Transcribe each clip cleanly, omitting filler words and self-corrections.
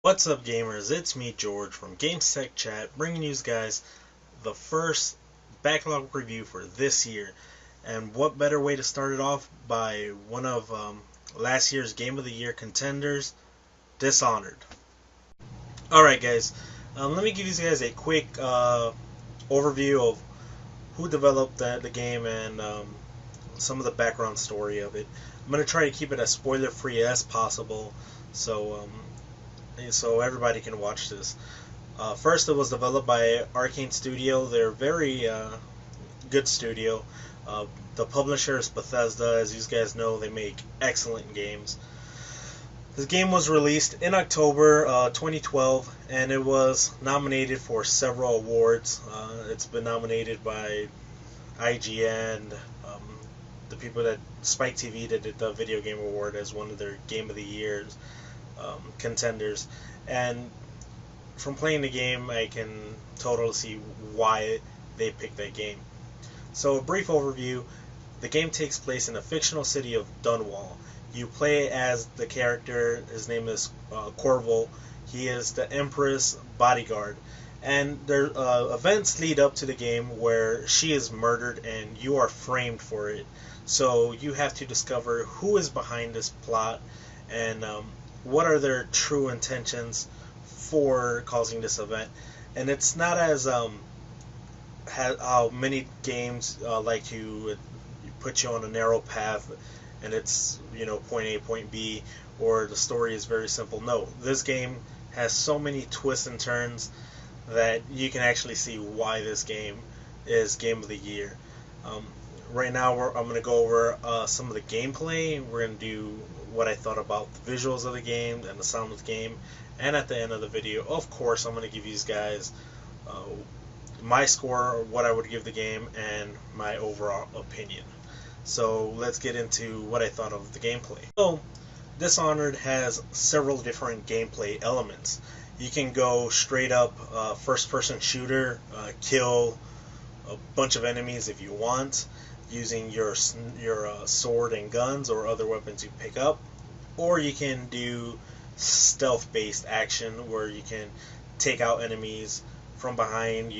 What's up, gamers? It's me, George, from GamesTechChat, bringing you guys the first backlog review for this year. And what better way to start it off by one of last year's Game of the Year contenders, Dishonored. Alright, guys, let me give you guys a quick overview of who developed the game and some of the background story of it. I'm going to try to keep it as spoiler free as possible, so everybody can watch this. First, it was developed by Arcane Studio. They're very good studio. The publisher is Bethesda. As you guys know, they make excellent games. This game was released in October 2012, and it was nominated for several awards. It's been nominated by IGN, the people that Spike TV that did the Video Game Award as one of their Game of the Years contenders. And from playing the game, I can totally see why they picked that game. So, a brief overview. The game takes place in the fictional city of Dunwall. You play as the character. His name is Corval. He is the Empress bodyguard. And there events lead up to the game where she is murdered and you are framed for it. So you have to discover who is behind this plot and what are their true intentions for causing this event. And it's not as how many games like to put you on a narrow path and it's, point A, point B, or the story is very simple. No, this game has so many twists and turns that you can actually see why this game is Game of the Year. Right now, I'm going to go over some of the gameplay. We're going to do what I thought about the visuals of the game and the sound of the game. And at the end of the video, of course, I'm going to give you guys my score, what I would give the game, and my overall opinion. So let's get into what I thought of the gameplay. So, Dishonored has several different gameplay elements. You can go straight up first-person shooter, kill a bunch of enemies if you want, using your sword and guns or other weapons you pick up, or you can do stealth-based action where you can take out enemies from behind,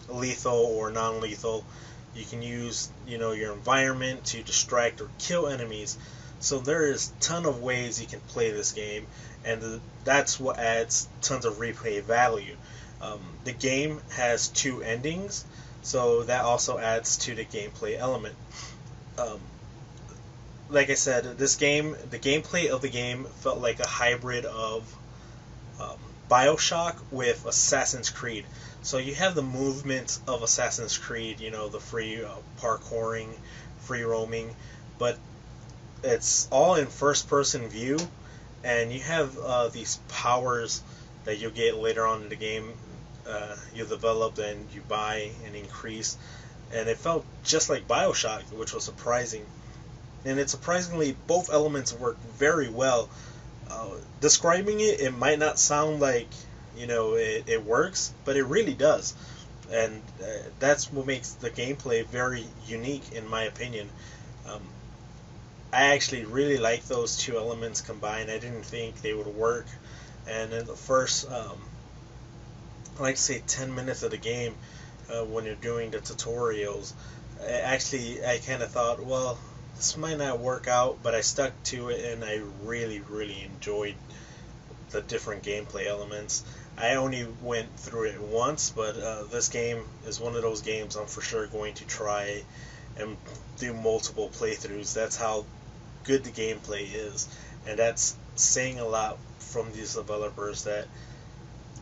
lethal or non-lethal. You can use, your environment to distract or kill enemies. So there is a ton of ways you can play this game, and that's what adds tons of replay value. The game has two endings, so that also adds to the gameplay element. Like I said, the gameplay of the game felt like a hybrid of BioShock with Assassin's Creed. So you have the movement of Assassin's Creed, the free parkouring, free roaming, but it's all in first-person view, and you have these powers that you'll get later on in the game. You develop and you buy and increase, and it felt just like BioShock, which was surprising. And it surprisingly, both elements work very well. Describing it might not sound like it works, but it really does, and that's what makes the gameplay very unique in my opinion. I actually really like those two elements combined. I didn't think they would work, and in the first I like to say 10 minutes of the game, when you're doing the tutorials, I kind of thought, well, this might not work out, but I stuck to it and I really enjoyed the different gameplay elements. I only went through it once, but this game is one of those games I'm for sure going to try and do multiple playthroughs. That's how good the gameplay is, and that's saying a lot from these developers, that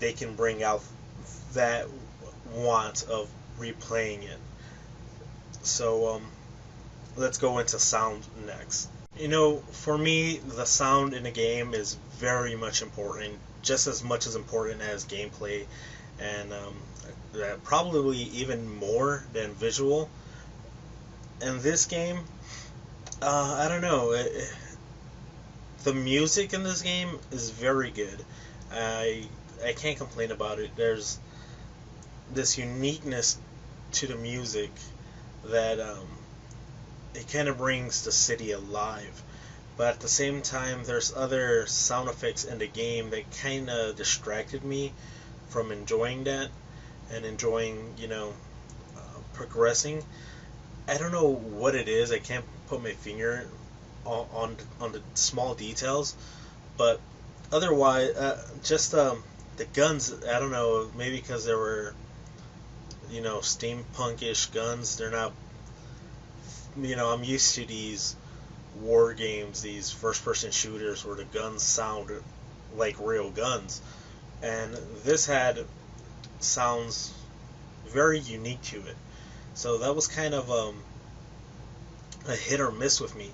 they can bring out that want of replaying it. So let's go into sound next. For me, the sound in a game is very much important, just as much as important as gameplay, and probably even more than visual. And this game, I don't know, the music in this game is very good. I can't complain about it. There's this uniqueness to the music that it kind of brings the city alive. but at the same time, there's other sound effects in the game that kind of distracted me from enjoying that and enjoying, progressing. I don't know what it is. I can't put my finger on the small details, but otherwise, just the guns. I don't know. Maybe because there were steampunkish guns. They're not. I'm used to these war games, these first-person shooters where the guns sound like real guns, and this had sounds very unique to it. So that was kind of a hit or miss with me.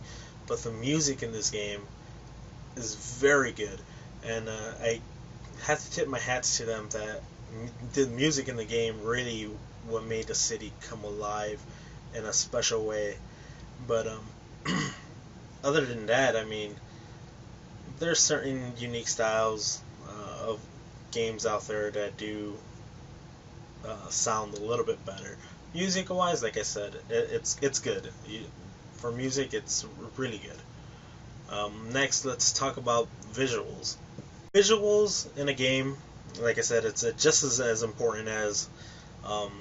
But the music in this game is very good, and I have to tip my hats to them that the music in the game really what made the city come alive in a special way. But other than that, I mean, there's certain unique styles of games out there that do sound a little bit better. Music wise, like I said, it's good. For music, it's really good. Next, let's talk about visuals. Visuals in a game, like I said, it's just as important as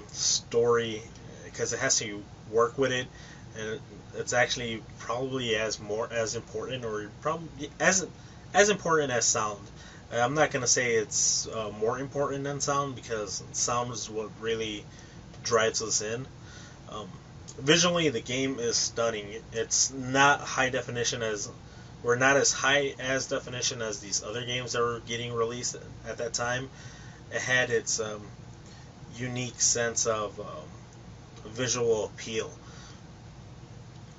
story because it has to work with it, and it's actually probably as important or probably as important as sound. I'm not gonna say it's more important than sound because sound is what really drives us in. Um, Visually, the game is stunning. It's not high definition as we're not as high as definition as these other games that were getting released at that time. It had its unique sense of visual appeal.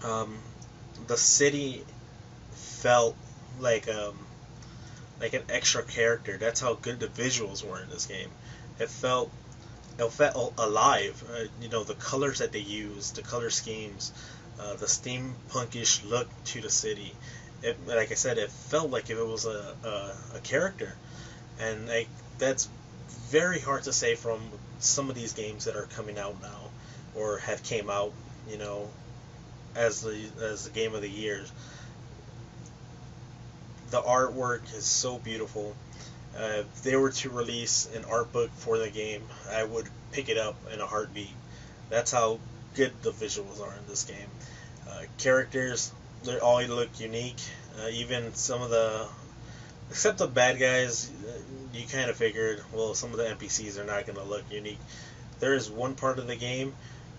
Um, the city felt like an extra character. That's how good the visuals were in this game. It felt it felt alive. The colors that they used, the color schemes, the steampunkish look to the city. Like I said, it felt like if it was a character, and that's very hard to say from some of these games that are coming out now or have came out, as the game of the year. The artwork is so beautiful. If they were to release an art book for the game, I would pick it up in a heartbeat. That's how good the visuals are in this game. Characters, they all look unique. Even some of except the bad guys, you kind of figured, well, some of the NPCs are not going to look unique. There is one part of the game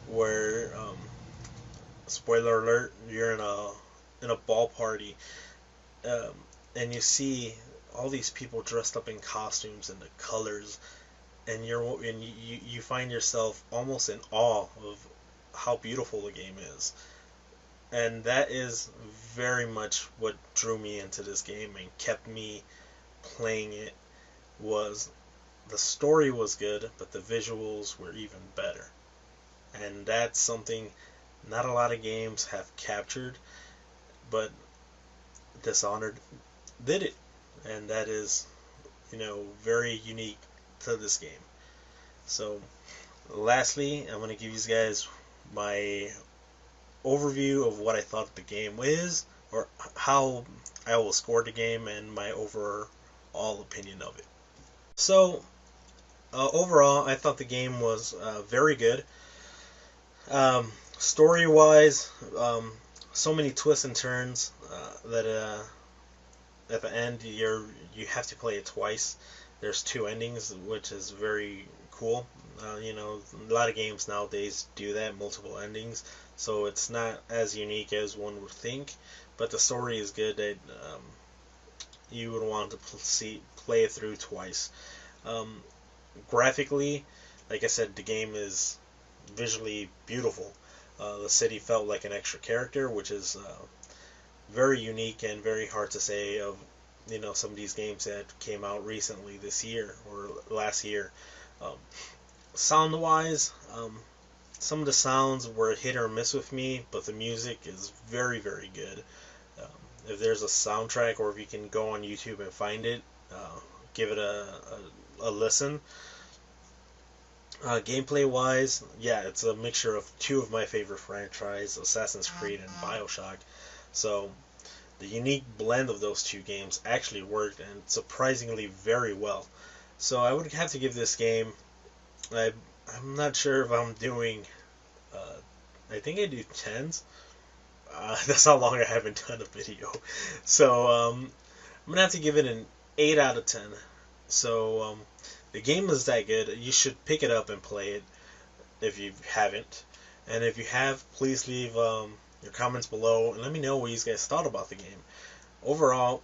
where, spoiler alert, you're in a ball party, um, and you see all these people dressed up in costumes and the colors, and you find yourself almost in awe of how beautiful the game is, and that is very much what drew me into this game and kept me playing it. Was the story was good, but the visuals were even better, and that's something not a lot of games have captured, but Dishonored did it, and that is, very unique to this game. So, lastly, I'm going to give you guys my overview of what I thought the game is, or how I will score the game, and my overall opinion of it. So, overall, I thought the game was very good. Story-wise, so many twists and turns that at the end you have to play it twice. There's two endings, which is very cool. A lot of games nowadays do that, multiple endings, so it's not as unique as one would think. But the story is good that you would want to play it through twice. Um, Graphically, like I said, the game is visually beautiful. The city felt like an extra character, which is very unique and very hard to say of some of these games that came out recently this year or last year. Um, Sound wise, some of the sounds were hit or miss with me, but the music is very very good. Um, if there's a soundtrack, or if you can go on YouTube and find it, give it a listen. Gameplay wise, yeah, it's a mixture of two of my favorite franchises, Assassin's Creed and Bioshock. So the unique blend of those two games actually worked, and surprisingly very well. So I would have to give this game, I'm not sure if I'm doing, uh, I think I do 10s. That's how long I haven't done a video. So I'm gonna have to give it an 8 out of 10. So the game is that good. You should pick it up and play it if you haven't. And if you have, please leave your comments below and let me know what you guys thought about the game. Overall,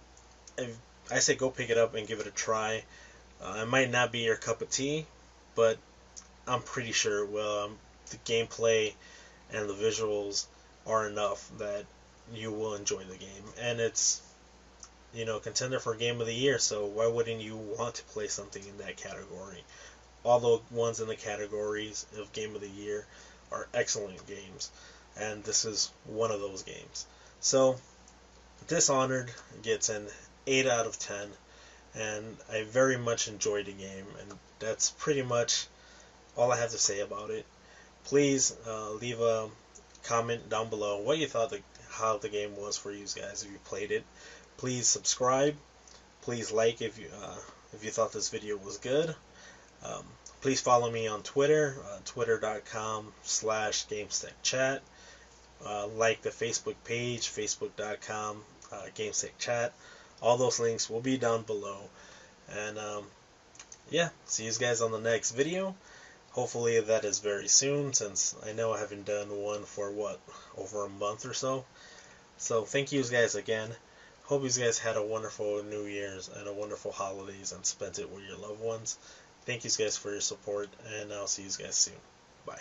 I say go pick it up and give it a try. It might not be your cup of tea, but I'm pretty sure the gameplay and the visuals are enough that you will enjoy the game. And it's, contender for Game of the Year, so why wouldn't you want to play something in that category? All the ones in the categories of Game of the Year are excellent games, and this is one of those games. So, Dishonored gets an 8 out of 10, and I very much enjoyed the game, and that's pretty much all I have to say about it. Please leave a comment down below what you thought how the game was for you guys if you played it. Please subscribe. Please like if you thought this video was good. Um, please follow me on Twitter, twitter.com/GamesTechChat. Like the Facebook page, facebook.com/GamesTechChat. All those links will be down below. And yeah, see you guys on the next video. Hopefully that is very soon, since I know I haven't done one for over a month or so. So thank you guys again. Hope you guys had a wonderful New Year's and a wonderful holidays and spent it with your loved ones. Thank you guys for your support, and I'll see you guys soon. Bye.